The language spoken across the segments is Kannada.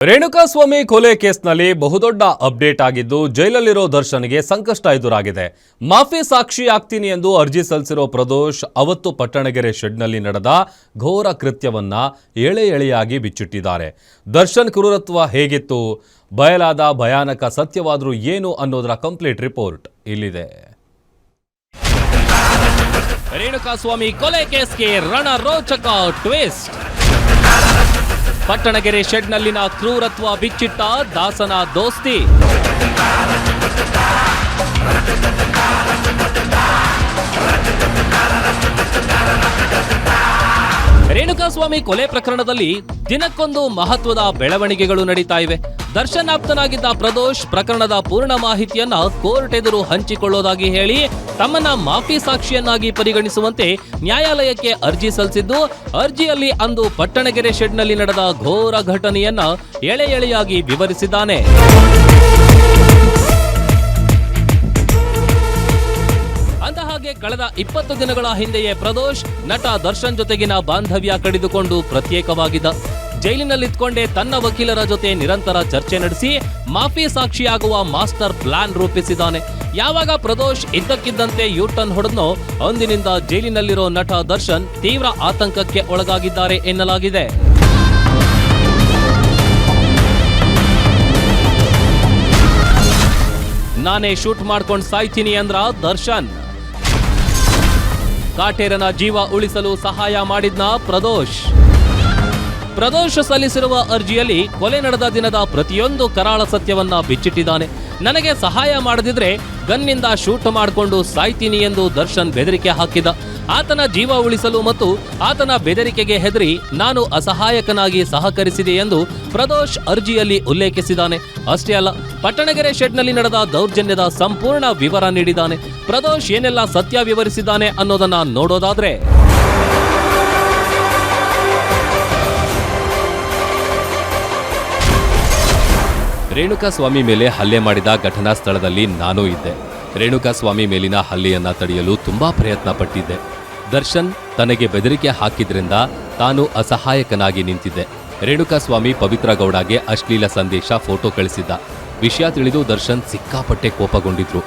ರೇಣುಕಾಸ್ವಾಮಿ ಕೊಲೆ ಕೇಸ್ನಲ್ಲಿ ಬಹುದೊಡ್ಡ ಅಪ್ಡೇಟ್ ಆಗಿದ್ದು ಜೈಲಲ್ಲಿರೋ ದರ್ಶನ್ಗೆ ಸಂಕಷ್ಟ ಎದುರಾಗಿದೆ. ಮಾಫಿ ಸಾಕ್ಷಿ ಆಗ್ತೀನಿ ಎಂದು ಅರ್ಜಿ ಸಲ್ಲಿಸಿರೋ ಪ್ರದೋಷ್ ಅವತ್ತು ಪಟ್ಟಣಗೆರೆ ಶೆಡ್ನಲ್ಲಿ ನಡೆದ ಘೋರ ಕೃತ್ಯವನ್ನ ಎಳೆಯಾಗಿ ಬಿಚ್ಚಿಟ್ಟಿದ್ದಾರೆ. ದರ್ಶನ್ ಕ್ರೂರತ್ವ ಹೇಗಿತ್ತು, ಬಯಲಾದ ಭಯಾನಕ ಸತ್ಯವಾದರೂ ಏನು ಅನ್ನೋದರ ಕಂಪ್ಲೀಟ್ ರಿಪೋರ್ಟ್ ಇಲ್ಲಿದೆ. ರೇಣುಕಾಸ್ವಾಮಿ ಕೊಲೆ ಕೇಸ್ಗೆ ರಣರೋಚಕ ಟ್ವಿಸ್ಟ್. ಪಟ್ಟಣಗೆರೆ ಶೆಡ್ನಲ್ಲಿನ ಕ್ರೂರತ್ವ ಬಿಚ್ಚಿಟ್ಟ ದಾಸನ ದೋಸ್ತಿ. ರೇಣುಕಾಸ್ವಾಮಿ ಕೊಲೆ ಪ್ರಕರಣದಲ್ಲಿ ದಿನಕ್ಕೊಂದು ಮಹತ್ವದ ಬೆಳವಣಿಗೆಗಳು ನಡೀತಾ ಇವೆ. ದರ್ಶನ್ ಆಪ್ತನಾಗಿದ್ದ ಪ್ರದೋಷ್ ಪ್ರಕರಣದ ಪೂರ್ಣ ಮಾಹಿತಿಯನ್ನ ಕೋರ್ಟ್ ಎದುರು ಹಂಚಿಕೊಳ್ಳೋದಾಗಿ ಹೇಳಿ ತಮ್ಮನ್ನ ಮಾಫಿ ಸಾಕ್ಷಿಯನ್ನಾಗಿ ಪರಿಗಣಿಸುವಂತೆ ನ್ಯಾಯಾಲಯಕ್ಕೆ ಅರ್ಜಿ ಸಲ್ಲಿಸಿದ್ದು, ಅರ್ಜಿಯಲ್ಲಿ ಅಂದು ಪಟ್ಟಣಗೆರೆ ಶೆಡ್ನಲ್ಲಿ ನಡೆದ ಘೋರ ಘಟನೆಯನ್ನ ಎಳೆಯಾಗಿ ವಿವರಿಸಿದ್ದಾನೆ. ಹಾಗೆ ಕಳೆದ 20 ದಿನಗಳ ಹಿಂದೆಯೇ ಪ್ರದೋಷ್ ನಟ ದರ್ಶನ್ ಜೊತೆಗಿನ ಬಾಂಧವ್ಯ ಕಡಿದುಕೊಂಡು ಪ್ರತ್ಯೇಕವಾಗಿದ್ದ. ಜೈಲಿನಲ್ಲಿದ್ಕೊಂಡೇ ತನ್ನ ವಕೀಲರ ಜೊತೆ ನಿರಂತರ ಚರ್ಚೆ ನಡೆಸಿ ಮಾಫಿ ಸಾಕ್ಷಿಯಾಗುವ ಮಾಸ್ಟರ್ ಪ್ಲಾನ್ ರೂಪಿಸಿದ್ದಾನೆ. ಯಾವಾಗ ಪ್ರದೋಷ್ ಇದ್ದಕ್ಕಿದ್ದಂತೆ ಯೂಟರ್ನ್ ಹೊಡೆದ್ನೋ ಅಂದಿನಿಂದ ಜೈಲಿನಲ್ಲಿರೋ ನಟ ದರ್ಶನ್ ತೀವ್ರ ಆತಂಕಕ್ಕೆ ಒಳಗಾಗಿದ್ದಾರೆ ಎನ್ನಲಾಗಿದೆ. ನಾನೇ ಶೂಟ್ ಮಾಡ್ಕೊಂಡು ಸಾಯ್ತೀನಿ ಅಂದ್ರ ದರ್ಶನ್. ಕಾಟೇರನ ಜೀವ ಉಳಿಸಲು ಸಹಾಯ ಮಾಡಿದ್ನ ಪ್ರದೋಷ್ ಸಲ್ಲಿಸಿರುವ ಅರ್ಜಿಯಲ್ಲಿ ಕೊಲೆ ನಡೆದ ದಿನದ ಪ್ರತಿಯೊಂದು ಕರಾಳ ಸತ್ಯವನ್ನ ಬಿಚ್ಚಿಟ್ಟಿದ್ದಾನೆ. ನನಗೆ ಸಹಾಯ ಮಾಡದಿದ್ರೆ ಗನ್ನಿಂದ ಶೂಟ್ ಮಾಡಿಕೊಂಡು ಸಾಯ್ತೀನಿ ಎಂದು ದರ್ಶನ್ ಬೆದರಿಕೆ ಹಾಕಿದ. ಆತನ ಜೀವ ಉಳಿಸಲು ಮತ್ತು ಆತನ ಬೆದರಿಕೆಗೆ ಹೆದರಿ ನಾನು ಅಸಹಾಯಕನಾಗಿ ಸಹಕರಿಸಿದೆ ಎಂದು ಪ್ರದೋಷ್ ಅರ್ಜಿಯಲ್ಲಿ ಉಲ್ಲೇಖಿಸಿದ್ದಾನೆ. ಅಷ್ಟೇ ಅಲ್ಲ, ಪಟ್ಟಣಗೆರೆ ಶೆಡ್ನಲ್ಲಿ ನಡೆದ ದೌರ್ಜನ್ಯದ ಸಂಪೂರ್ಣ ವಿವರ ನೀಡಿದ್ದಾನೆ. ಪ್ರದೋಷ್ ಏನೆಲ್ಲ ಸತ್ಯ ವಿವರಿಸಿದ್ದಾನೆ ಅನ್ನೋದನ್ನ ನೋಡೋದಾದ್ರೆ, ರೇಣುಕಾಸ್ವಾಮಿ ಮೇಲೆ ಹಲ್ಲೆ ಮಾಡಿದ ಘಟನಾ ಸ್ಥಳದಲ್ಲಿ ನಾನೂ ಇದ್ದೆ. ರೇಣುಕಾಸ್ವಾಮಿ ಮೇಲಿನ ಹಲ್ಲೆಯನ್ನ ತಡೆಯಲು ತುಂಬಾ ಪ್ರಯತ್ನ ಪಟ್ಟಿದ್ದೆ. ದರ್ಶನ್ ತನಗೆ ಬೆದರಿಕೆ ಹಾಕಿದ್ರಿಂದ ತಾನು ಅಸಹಾಯಕನಾಗಿ ನಿಂತಿದ್ದೆ. ರೇಣುಕಾಸ್ವಾಮಿ ಪವಿತ್ರ ಗೌಡಗೆ ಅಶ್ಲೀಲ ಸಂದೇಶ ಫೋಟೋ ಕಳಿಸಿದ್ದ. ವಿಷಯ ತಿಳಿದು ದರ್ಶನ್ ಸಿಕ್ಕಾಪಟ್ಟೆ ಕೋಪಗೊಂಡಿದ್ರು.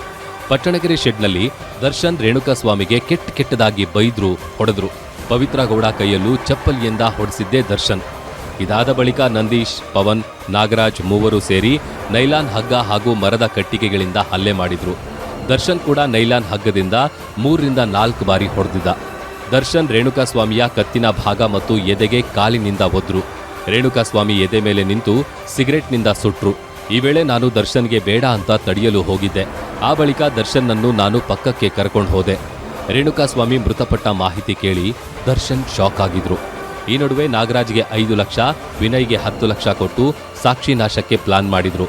ಪಟ್ಟಣಗೆರೆ ಶೆಡ್ನಲ್ಲಿ ದರ್ಶನ್ ರೇಣುಕಾಸ್ವಾಮಿಗೆ ಕೆಟ್ಟದಾಗಿ ಬೈದ್ರು, ಹೊಡೆದ್ರು. ಪವಿತ್ರ ಗೌಡ ಕೈಯಲ್ಲೂ ಚಪ್ಪಲಿಯಿಂದ ಹೊಡೆಸಿದ್ದೇ ದರ್ಶನ್. ಇದಾದ ಬಳಿಕ ನಂದೀಶ್, ಪವನ್, ನಾಗರಾಜ್ ಮೂವರು ಸೇರಿ ನೈಲಾನ್ ಹಗ್ಗ ಹಾಗೂ ಮರದ ಕಟ್ಟಿಗೆಗಳಿಂದ ಹಲ್ಲೆ ಮಾಡಿದ್ರು. ದರ್ಶನ್ ಕೂಡ ನೈಲಾನ್ ಹಗ್ಗದಿಂದ 3-4 ಬಾರಿ ಹೊಡೆದಿದ್ದ. ದರ್ಶನ್ ರೇಣುಕಾಸ್ವಾಮಿಯ ಕತ್ತಿನ ಭಾಗ ಮತ್ತು ಎದೆಗೆ ಕಾಲಿನಿಂದ ಒದ್ರು. ರೇಣುಕಾಸ್ವಾಮಿ ಎದೆ ಮೇಲೆ ನಿಂತು ಸಿಗರೆಟ್ನಿಂದ ಸುಟ್ರು. ಈ ವೇಳೆ ನಾನು ದರ್ಶನ್ಗೆ ಬೇಡ ಅಂತ ತಡೆಯಲು ಹೋಗಿದ್ದೆ. ಆ ಬಳಿಕ ದರ್ಶನ್ನನ್ನು ನಾನು ಪಕ್ಕಕ್ಕೆ ಕರ್ಕೊಂಡು ಹೋದೆ. ರೇಣುಕಾಸ್ವಾಮಿ ಮೃತಪಟ್ಟ ಮಾಹಿತಿ ಕೇಳಿ ದರ್ಶನ್ ಶಾಕ್ ಆಗಿದ್ರು. ಈ ನಡುವೆ ನಾಗರಾಜ್ಗೆ 5 ಲಕ್ಷ, ವಿನಯ್ಗೆ 10 ಲಕ್ಷ ಕೊಟ್ಟು ಸಾಕ್ಷಿ ನಾಶಕ್ಕೆ ಪ್ಲಾನ್ ಮಾಡಿದ್ರು.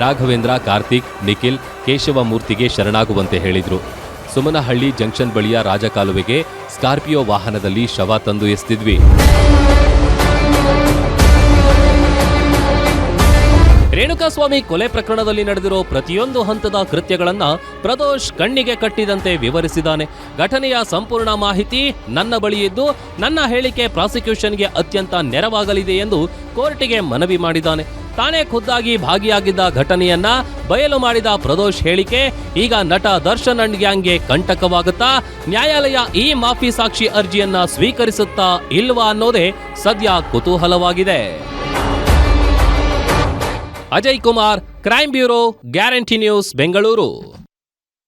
ರಾಘವೇಂದ್ರ, ಕಾರ್ತಿಕ್, ನಿಖಿಲ್, ಕೇಶವಮೂರ್ತಿಗೆ ಶರಣಾಗುವಂತೆ ಹೇಳಿದ್ರು. ಸುಮನಹಳ್ಳಿ ಜಂಕ್ಷನ್ ಬಳಿಯ ರಾಜಕಾಲುವೆಗೆ ಸ್ಕಾರ್ಪಿಯೋ ವಾಹನದಲ್ಲಿ ಶವ ತಂದು ಎಸೆದಿದ್ವಿ. ರೇಣುಕಾಸ್ವಾಮಿ ಕೊಲೆ ಪ್ರಕರಣದಲ್ಲಿ ನಡೆದಿರೋ ಪ್ರತಿಯೊಂದು ಹಂತದ ಕೃತ್ಯಗಳನ್ನ ಪ್ರದೋಷ್ ಕಣ್ಣಿಗೆ ಕಟ್ಟಿದಂತೆ ವಿವರಿಸಿದ್ದಾನೆ. ಘಟನೆಯ ಸಂಪೂರ್ಣ ಮಾಹಿತಿ ನನ್ನ ಬಳಿ ಇದ್ದು ನನ್ನ ಹೇಳಿಕೆ ಪ್ರಾಸಿಕ್ಯೂಷನ್ಗೆ ಅತ್ಯಂತ ನೆರವಾಗಲಿದೆ ಎಂದು ಕೋರ್ಟಿಗೆ ಮನವಿ ಮಾಡಿದ್ದಾನೆ. ತಾನೇ ಖುದ್ದಾಗಿ ಭಾಗಿಯಾಗಿದ್ದ ಘಟನೆಯನ್ನ ಬಯಲು ಮಾಡಿದ ಪ್ರದೋಷ್ ಹೇಳಿಕೆ ಈಗ ನಟ ದರ್ಶನ್ ಅಂಡ್ ಗ್ಯಾಂಗ್ಗೆ ಕಂಟಕವಾಗುತ್ತಾ? ನ್ಯಾಯಾಲಯ ಈ ಮಾಫಿ ಸಾಕ್ಷಿ ಅರ್ಜಿಯನ್ನ ಸ್ವೀಕರಿಸುತ್ತಾ ಇಲ್ವಾ ಅನ್ನೋದೇ ಸದ್ಯ ಕುತೂಹಲವಾಗಿದೆ. Ajay Kumar, crime bureau, guarantee news, Bengaluru.